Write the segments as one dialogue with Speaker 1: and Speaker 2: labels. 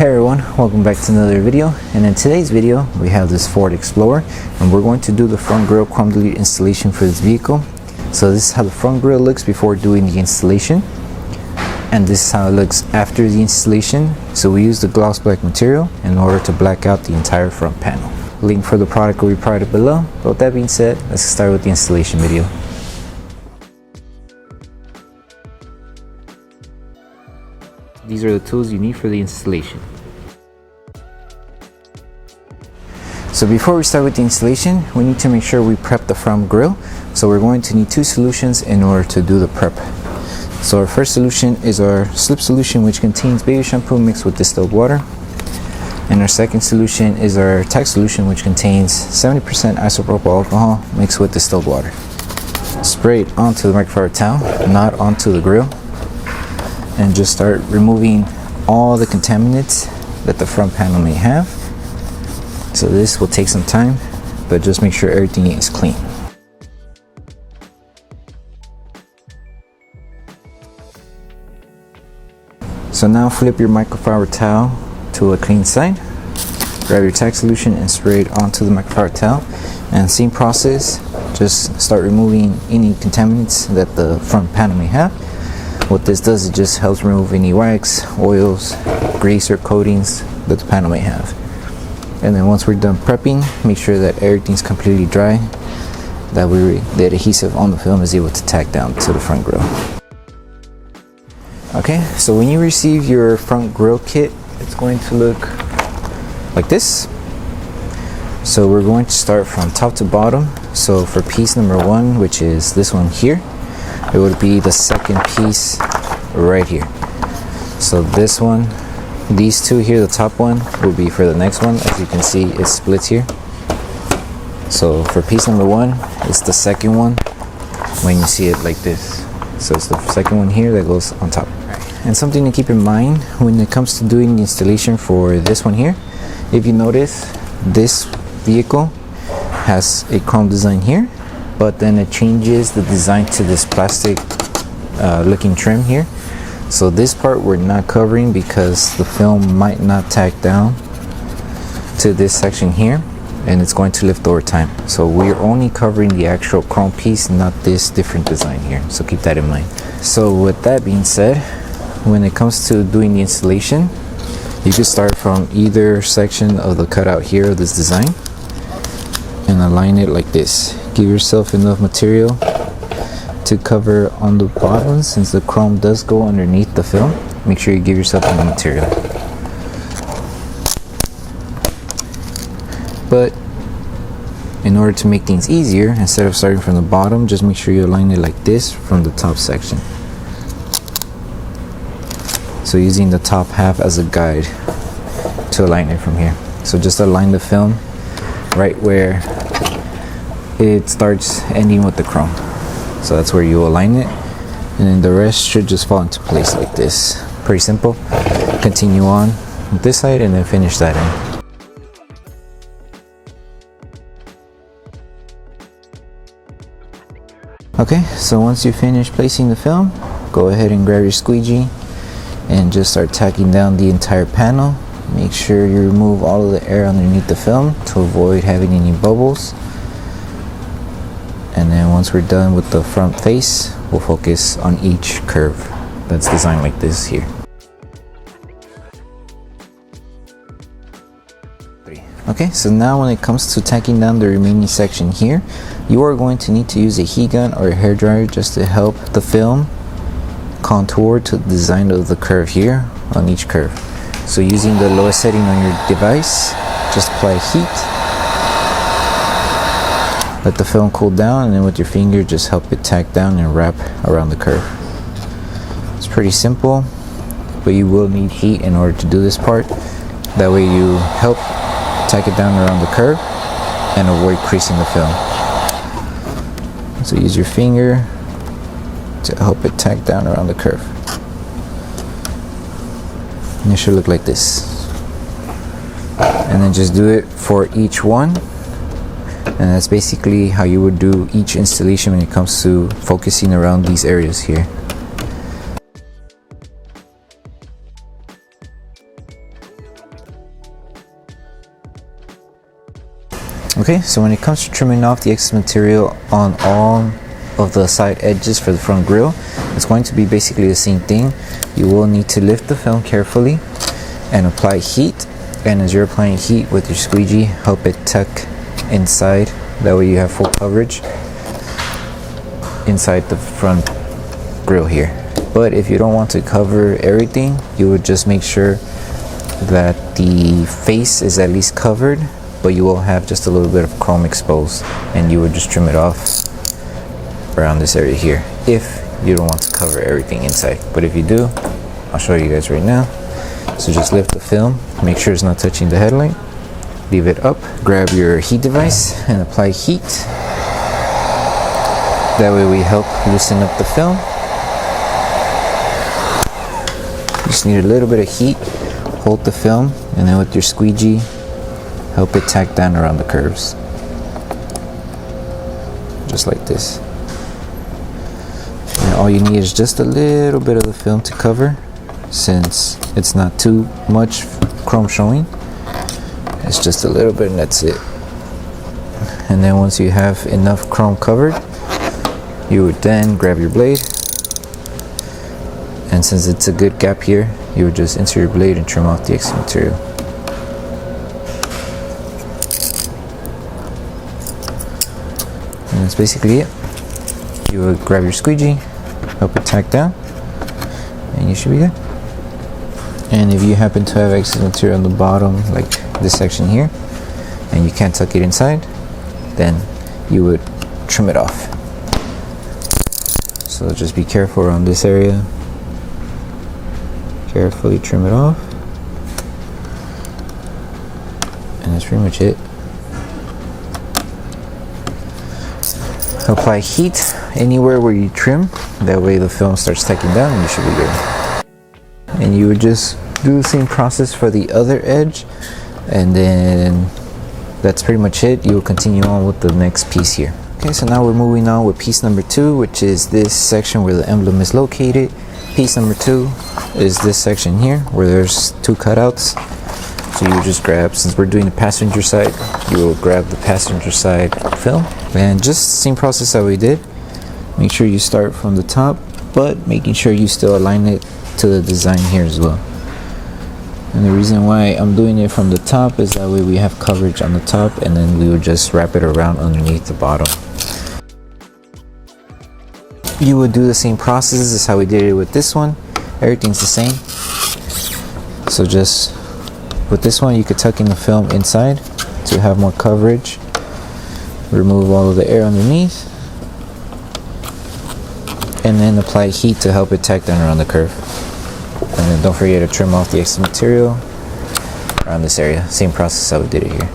Speaker 1: Hey everyone, welcome back to another video. And in today's video we have this Ford Explorer and we're going to do the front grille chrome delete installation for this vehicle. So this is how the front grille looks before doing the installation, and this is how it looks after the installation. So we use the gloss black material in order to black out the entire front panel. Link for the product will be provided below. But with that being said, let's start with the installation video. These are the tools you need for the installation. So before we start with the installation, we need to make sure we prep the front grille. So we're going to need two solutions in order to do the prep. So our first solution is our slip solution, which contains baby shampoo mixed with distilled water. And our second solution is our Tack solution, which contains 70% isopropyl alcohol mixed with distilled water. Spray it onto the microfiber towel, not onto the grille, and just start removing all the contaminants that the front panel may have. So this will take some time, but just make sure everything is clean. So now flip your microfiber towel to a clean side, grab your Tack solution and spray it onto the microfiber towel, and same process, just start removing any contaminants that the front panel may have. What this does, it just helps remove any wax, oils, grease or coatings that the panel may have. And then once we're done prepping, make sure that everything's completely dry, that way the adhesive on the film is able to tack down to the front grille. Okay, so when you receive your front grille kit, it's going to look like this. So we're going to start from top to bottom. So for piece number one, which is this one here, it would be the second piece right here. So this one, these two here, the top one will be for the next one. As you can see, it splits here. So for piece number one, it's the second one when you see it like this. So it's the second one here that goes on top. And something to keep in mind when it comes to doing the installation for this one here, if you notice, this vehicle has a chrome design here, but then it changes the design to this plastic looking trim here. So this part we're not covering because the film might not tack down to this section here, and it's going to lift over time. So we're only covering the actual chrome piece, not this different design here. So keep that in mind. So with that being said, when it comes to doing the installation, you can start from either section of the cutout here of this design and align it like this. Give yourself enough material to cover on the bottom, since the chrome does go underneath the film. Make sure you give yourself enough material. But in order to make things easier, instead of starting from the bottom, just make sure you align it like this from the top section. So using the top half as a guide to align it from here. So just align the film right where it starts ending with the chrome. So that's where you align it, and then the rest should just fall into place like this. Pretty simple. Continue on with this side and then finish that in. Okay, so once you finish placing the film, go ahead and grab your squeegee and just start tacking down the entire panel. Make sure you remove all of the air underneath the film to avoid having any bubbles. And then once we're done with the front face, we'll focus on each curve that's designed like this here. Okay, so now when it comes to tacking down the remaining section here, you are going to need to use a heat gun or a hairdryer just to help the film contour to the design of the curve here on each curve. So using the lowest setting on your device, just apply heat. Let the film cool down, and then with your finger just help it tack down and wrap around the curve. It's pretty simple, but you will need heat in order to do this part. That way you help tack it down around the curve and avoid creasing the film. So use your finger to help it tack down around the curve. And it should look like this. And then just do it for each one. And that's basically how you would do each installation when it comes to focusing around these areas here. Okay, so when it comes to trimming off the excess material on all of the side edges for the front grille, it's going to be basically the same thing. You will need to lift the film carefully and apply heat, and as you're applying heat with your squeegee, help it tuck inside. That way you have full coverage inside the front grille here. But if you don't want to cover everything, you would just make sure that the face is at least covered, but you will have just a little bit of chrome exposed, and you would just trim it off around this area here if you don't want to cover everything inside. But if you do, I'll show you guys right now. So just lift the film, make sure it's not touching the headlight, leave it up, grab your heat device and apply heat. That way we help loosen up the film. You just need a little bit of heat, hold the film, and then with your squeegee help it tack down around the curves, just like this. And all you need is just a little bit of the film to cover, since it's not too much chrome showing. It's just a little bit and that's it. And then once you have enough chrome covered, you would then grab your blade, and since it's a good gap here, you would just insert your blade and trim off the excess material. And that's basically it. You would grab your squeegee, help it tack down, and you should be good. And if you happen to have excess material on the bottom, like this section here, and you can't tuck it inside, then you would trim it off. So just be careful around this area. Carefully trim it off. And that's pretty much it. Apply heat anywhere where you trim. That way the film starts tacking down and you should be good. And you would just do the same process for the other edge, and then that's pretty much it. You will continue on with the next piece here. Okay, so now we're moving on with piece number 2, which is this section where the emblem is located. Piece number 2 is this section here where there's 2 cutouts. So you just grab, since we're doing the passenger side, you will grab the passenger side film, and just same process that we did. Make sure you start from the top, but making sure you still align it to the design here as well. And the reason why I'm doing it from the top is that way we have coverage on the top, and then we would just wrap it around underneath the bottom. You would do the same process as how we did it with this one. Everything's the same. So just with this one, you could tuck in the film inside to have more coverage. Remove all of the air underneath, and then apply heat to help it tack down around the curve. And then don't forget to trim off the excess material around this area. Same process how we did it here.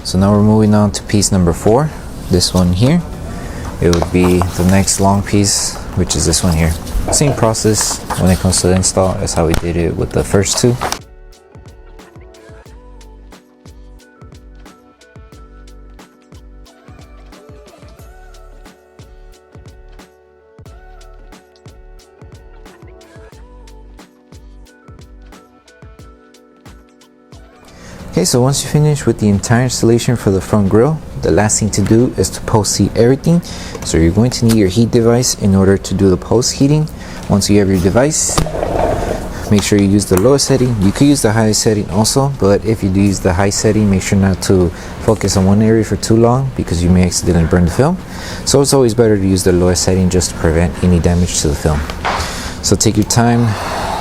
Speaker 1: So now we're moving on to piece number 4. This one here. It would be the next long piece, which is this one here. Same process when it comes to the install as how we did it with the first 2. Okay, so once you finish with the entire installation for the front grille, the last thing to do is to post heat everything. So you're going to need your heat device in order to do the post heating. Once you have your device, make sure you use the lowest setting. You could use the highest setting also, but if you do use the high setting, make sure not to focus on one area for too long because you may accidentally burn the film. So it's always better to use the lowest setting just to prevent any damage to the film. So take your time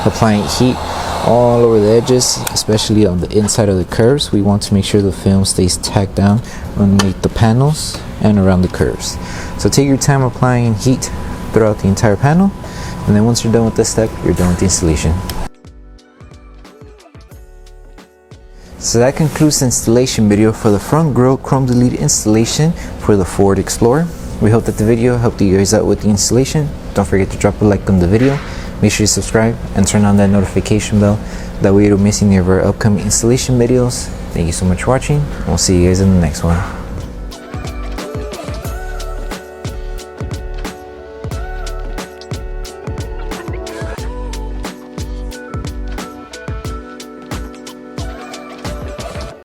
Speaker 1: applying heat all over the edges, especially on the inside of the curves. We want to make sure the film stays tacked down underneath the panels and around the curves. So take your time applying heat throughout the entire panel, and then once you're done with this step, you're done with the installation. So that concludes the installation video for the front grille chrome delete installation for the Ford Explorer. We hope that the video helped you guys out with the installation. Don't forget to drop a like on the video. Make sure you subscribe and turn on that notification bell. That way you don't miss any of our upcoming installation videos. Thank you so much for watching. We'll see you guys in the next one.